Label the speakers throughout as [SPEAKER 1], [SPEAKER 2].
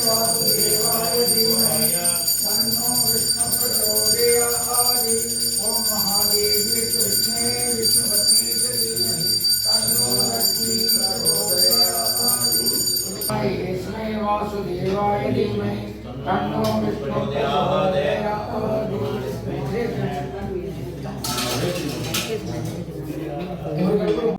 [SPEAKER 1] वासुदेवाय धीमहि तन्नो विष्णु प्रचोदयात्। ओम महादेवी कृष्णे विष्णुपत्नी च धीमहि तन्नो लक्ष्मी प्रचोदयात्। तस्मै वासुदेवाय धीमहि तन्नो विष्णु प्रचोदयात्।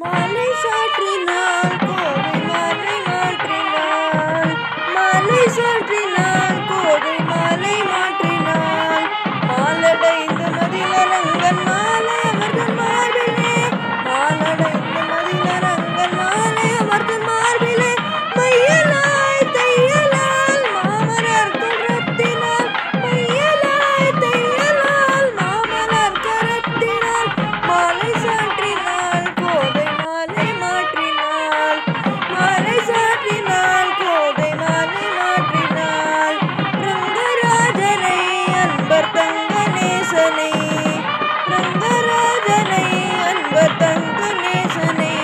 [SPEAKER 2] மாலை சாற்றினான் கோதை மாலை மாற்றினான், மாலை சாற்றினான் கோதை மாலை மாற்றினான். மாலடைந்து மதிலரங்கன் மாலை அமர்ந்தன் மார்பிலே, மாலடைந்து மதிலரங்கன் மாலை அமர்ந்தன் மார்பிலே. மையலாய் தையலால் மாமலர் கரத்தினால், மையலாய் தையலால் மாமலர் கரத்தினால். மாலை சாற்றினாள் கோதை மாலை மாற்றினாள், மாலை சாற்றினாள் கோதை மாலை மாற்றினாள். ரங்கராஜனை அன்பர் தங்க நேசனை, ரங்கராஜனை அன்பர் தங்க நேசனை.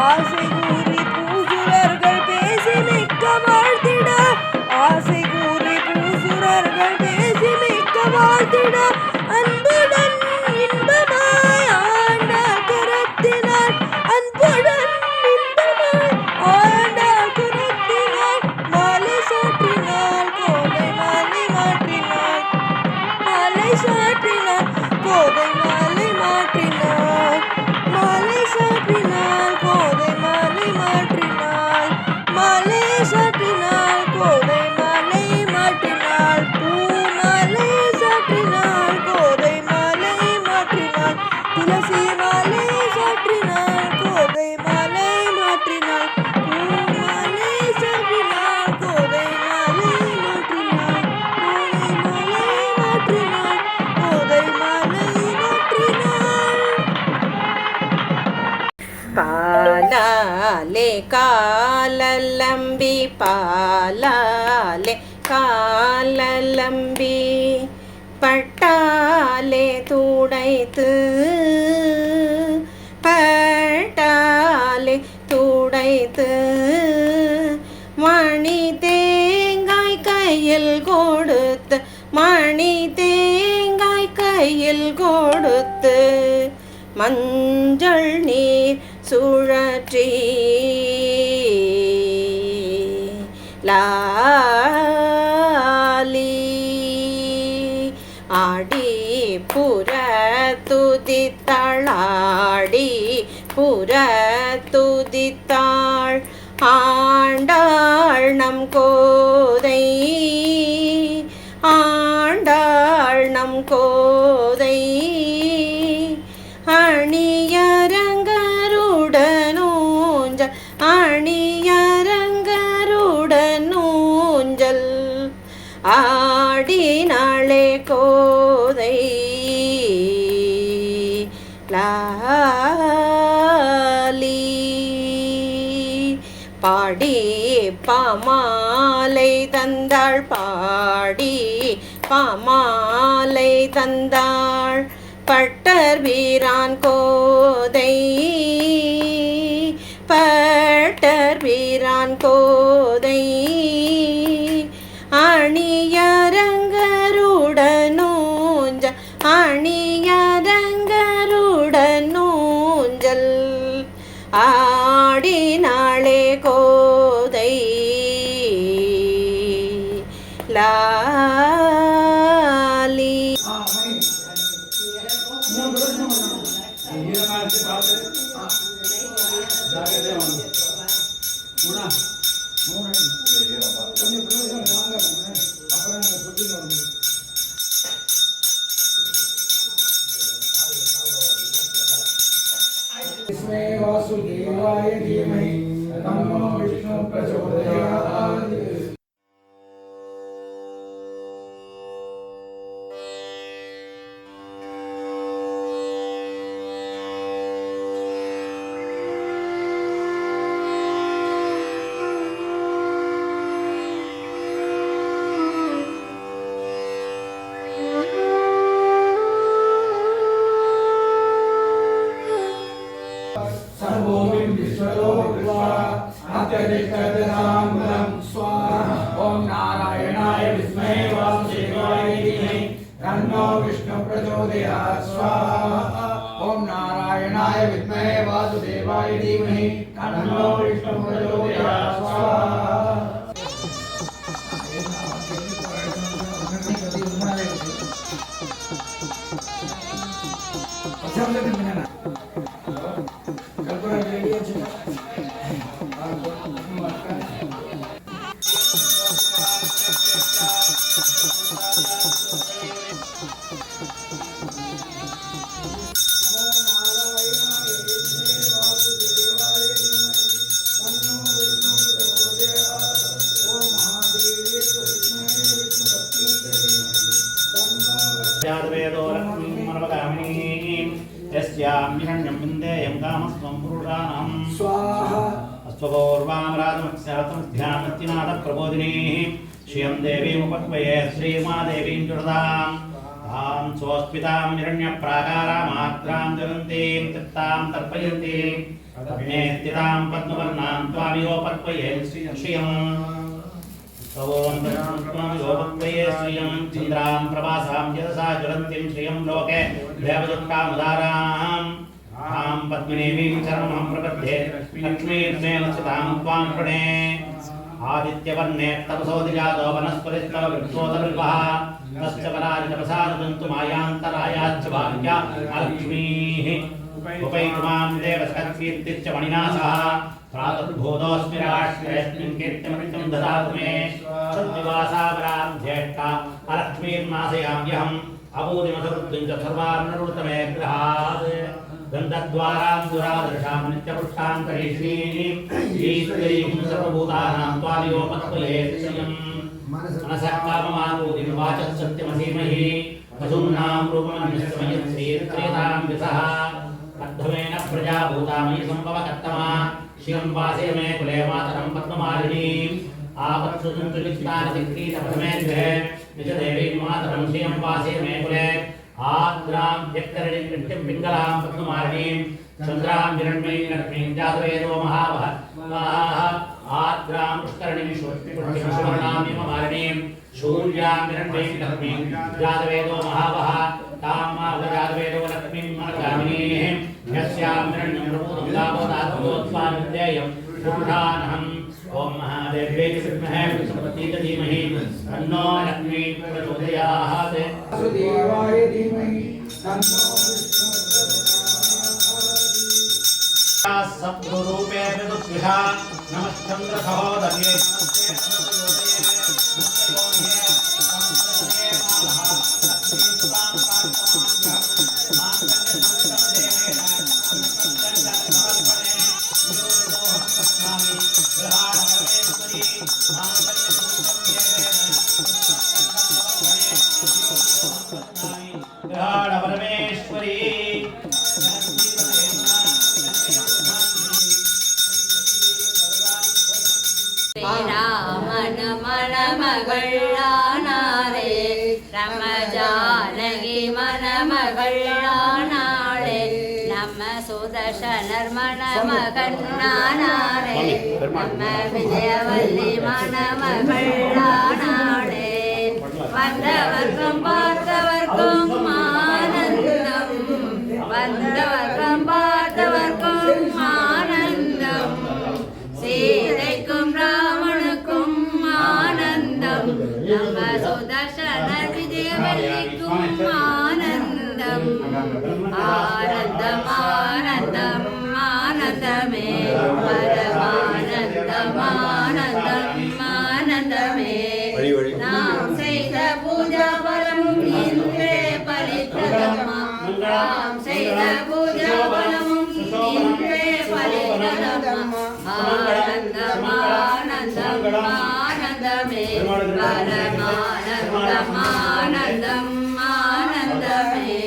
[SPEAKER 2] ஆசை கூறி பூசுரர்கள் பேசி மிக்க வாழ்த்திட, ஆசை கூறி பூசுரர்கள் பேசி மிக்க வாழ்த்திட. அன்புடன் இன்பமாய் ஆண்ட கரத்தினார், அன்புடன் இன்பமாய் ஆண்ட கரத்தினார். மாலை சாற்றினாள் கோதை மாலை மாற்றினாள், மாலை சாற்றினாள் கோதை மாலை மாற்றினாள். மாலை சாற்றினாள் கோதை மாலை மாற்றினாள், மாலை சாற்றினாள் கோதை மாலை மாற்றினாள். பூ மாலை சாற்றினாள் கோதை மாலை மாற்றினாள், துளசி மாலை சாற்றினாள் கோதை மாலை மாற்றினாள். பூ மாலை சாற்றினாள் கோதை மாலை மாற்றினாள், கோதை மாலை மாற்றினாள், கோதை மாலை மாற்றினாள். பாலாலே காலலம்பி, பாலாலே காலலம்பி, பட்டாலே துடைத்து, பட்டாலே துடைத்து. மணி தேங்காய் கையில் கொடுத்து, மணி தேங்காய் கையில் கொடுத்து. மஞ்சள் நீர் சுழற்றி லாலி ஆடி புற துதித்தாள், ஆடி புற துதித்தாள். ஆண்டாள் நம் கோதை, ஆண்டாள் நம் கோதை. அணியரங்கருடனூஞ்சல், அணியரங்கருடனூஞ்சல் ஆடினாளே கோதை லாலி. பாடி பாமாலை தந்தாள், பாடி பாமாலை தந்தாள். பட்டர் வீரான் கோதை, பட்டர் வீரான் கோதை. அணியரங்கருடனூஞ்சல், அணியரங்கருடனூஞ்சல் ஆடினாளே கோதை லாலி.
[SPEAKER 1] तस्मै वासुदेवाय धीमहि तन्नो विष्णु प्रचोदयात्। सर्वोऽपि विश्वतो भूत्वा अत्यधिकतरां स्वाहा। ओम स्वाहा ओम नारायणाय विद्महे वासुदेवाय धीमहि तन्नो विष्णुः प्रचोदयात् स्वाहा
[SPEAKER 3] यस्याम्यहण्यं विन्देयं कामस्त्वं पुरुषाणां
[SPEAKER 1] स्वाहा
[SPEAKER 3] अस्त्वपूर्वां राजमत्स्यात्मध्यानत्तिनाथप्रबोधिनीः श्रियं देवीमुपक्वये श्रीमादेवीं जुरदां तां स्वस्मितां हिरण्यप्राकारामात्रां ज्वलन्तीं तत्तां तर्पयन्तीं अग्नेत्तितां पद्मवर्णां त्वामिवोपक्वये श्रियम् योपक्वये श्रियं चन्द्रां प्रभासां यदसा ज्वलन्तीं श्रियं लोके देवदुःखामुदाराम् आं पद्मिनीं शरणं प्रपद्ये लक्ष्मीर्मेव स्थितां त्वां प्रणे आदित्यवर्णे तपसोदिजातो वनस्पतिस्तव वृक्षोदविल्वः तस्य पराजतपसादन्तु मायान्तरायाच्च भाग्या अलक्ष्मीः उपैतुमां देवसत्कीर्तिश्च मणिना सह प्रातर्भूतोऽस्मि राष्ट्रेऽस्मिन् कीर्तिमृत्यं ददातु मे सद्विवासावरां ज्येष्ठा अलक्ष्मीर्नाशयाम्यहम् अपूर्णमसवृत्तिं च सर्वान्नरूतमे गृहात् गन्धद्वारां दुरादर्शां नित्यपुष्टान्तरीश्रीं ईश्वरीं सर्वभूतानां त्वामिवोपक्वये श्रियम् मनसः काममापूतिं वाचः सत्यमसीमहि वसूनां रूपमन्यस्मयत् श्रीत्रेतां विसः अद्धमेन प्रजाभूतामयि सम्भवकर्तमा श्रियं वासे मे कुले मातरं पद्ममालिनीम् आपत्सुतुलिप्तानचिक्रीतप्रथमेभ्ये निजदेवीं मातरं श्रियं वासे मे कुले आद्रां व्यक्तरणीं कृत्यं पिङ्गलां पद्ममालिनीं चन्द्रां हिरण्मयीं लक्ष्मीं जातवेदो महावः आद्रां पुष्करणीं सुवर्णामिममालिनीं शूल्यां हिरण्मयीं लक्ष्मीं जातवेदो महावः तां जातवेदो लक्ष्मीं मनगामिनीं यस्यां हिरण्यं प्रभूतं दावोदात्मोत्पादित्ययं पुरुषानहम् ओम महादेव्यै विद्महे विष्णुपत्नीक धीमहि तन्नो लक्ष्मी प्रचोदयात्
[SPEAKER 1] वासुदेवाय धीमहि तन्नो विष्णुः प्रचोदयात्
[SPEAKER 3] सद्गुरूपे प्रदुद्विषा नमश्चन्द्र सहोदर्ये परमेश्वरी
[SPEAKER 2] ராமன் மணமகளானாரே ரமஜானகி மணமகளானாளே நம்ம சுதர்சனர் மணமகனானாரே நம்ம விஜயவல்லி மணமகளானாளே வந்தவர்க்கும் பார்த்தவர்க்கும் ஆனந்தம் வந்தவர்க்கும் பார்த்தவர்க்கும் ஆனந்தம் சீதைக்கும் ராவணுக்கும் ஆனந்தம் நம்ம சுதர்சன விஜயவல்லிக்கும் ஆனந்தம் ஆனந்தம் ஆனந்தம் ஆனந்தமே பரமானந்தம் ஆனந்தம் ஆனந்தமே நாம் செய்த பூஜா பலமும் இன்றே பலித்ததம்மா நாம் செய்த பூஜா பலமும் இன்றே பலித்ததம்மா ஆனந்தம் ஆனந்தம் ஆனந்தமே பரமானந்தம் ஆனந்தம் ஆனந்தமே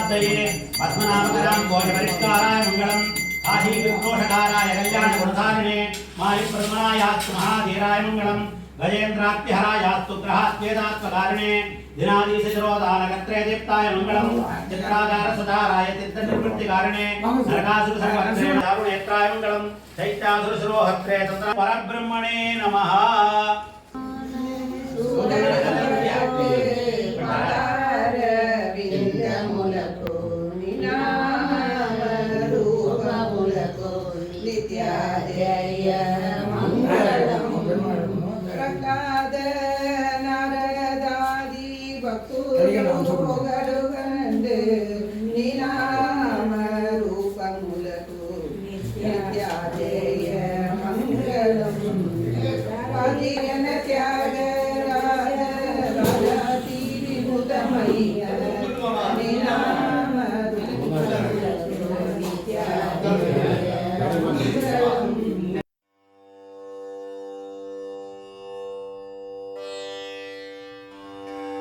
[SPEAKER 3] सर्वार्थये पद्मनाभकरां घोषपरिष्काराय मङ्गलम् आशीर्घोषकाराय कल्याणगुणधारिणे मायुप्रमायास्तु महाधीराय मङ्गलम् गजेन्द्रात्यहरायास्तु ग्रहात्वेदात्मकारिणे दिनादीशरोदानकत्रे दीप्ताय मङ्गलम् चित्रागारसदाराय चित्तनिवृत्तिकारिणे नरकासुरसर्वत्रे दारुणेत्राय मङ्गलम् चैत्यासुरशिरोहत्रे तत्र परब्रह्मणे नमः
[SPEAKER 2] నిత్యాజయ మంగళము ప్రకాద నరదాది భక్తులుగడుగండు నినామ రూపములకు నిత్యాజయ మంగళము పదిగన త్యాగరాయ రాజాతి విభుతమయ్య